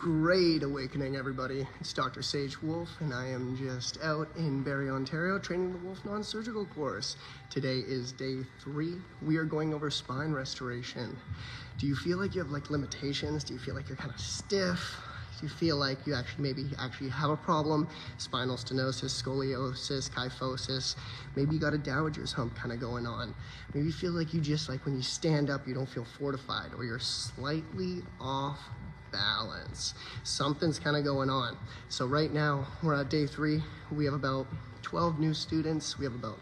Great awakening, everybody. It's Dr. Sage Wolf, and I am just out in Barrie, Ontario, training the Wolf non-surgical course. Today is day 3. We are going over spine restoration. Do you feel like you have limitations? Do you feel like you're kind of stiff? Do you feel like you maybe have a problem? Spinal stenosis, scoliosis, kyphosis. Maybe you got a dowager's hump kind of going on. Maybe you feel like you just when you stand up, you don't feel fortified, or you're slightly off balance. Something's kind of going on. So right now we're at day 3. We have about 12 new students. We have about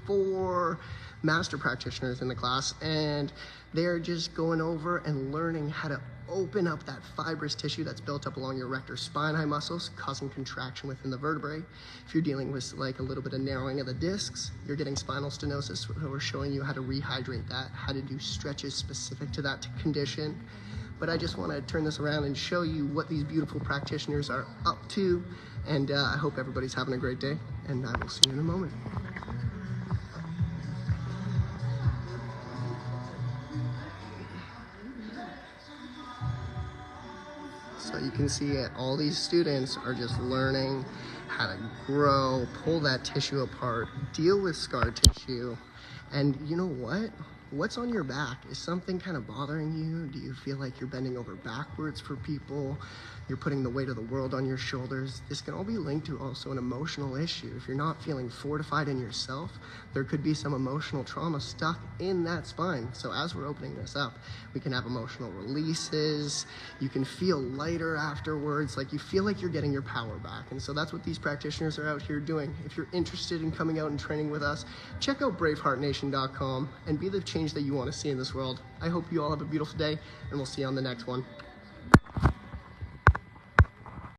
4 master practitioners in the class, and they're just going over and learning how to open up that fibrous tissue that's built up along your rector spinae muscles, causing contraction within the vertebrae. If you're dealing with a little bit of narrowing of the discs, you're getting spinal stenosis. We're showing you how to rehydrate that, how to do stretches specific to that condition. But I just want to turn this around and show you what these beautiful practitioners are up to. And I hope everybody's having a great day, and I will see you in a moment. So you can see it, all these students are just learning how to grow, pull that tissue apart, deal with scar tissue. And you know what? What's on your back? Is something kind of bothering you? Do you feel like you're bending over backwards for people? You're putting the weight of the world on your shoulders? This can all be linked to also an emotional issue. If you're not feeling fortified in yourself, there could be some emotional trauma stuck in that spine. So as we're opening this up, we can have emotional releases. You can feel lighter afterwards, like you feel like you're getting your power back. And so that's what these practitioners are out here doing. If you're interested in coming out and training with us, check out BraveHeartNation.com and be the change that you want to see in this world. I hope you all have a beautiful day, and we'll see you on the next one.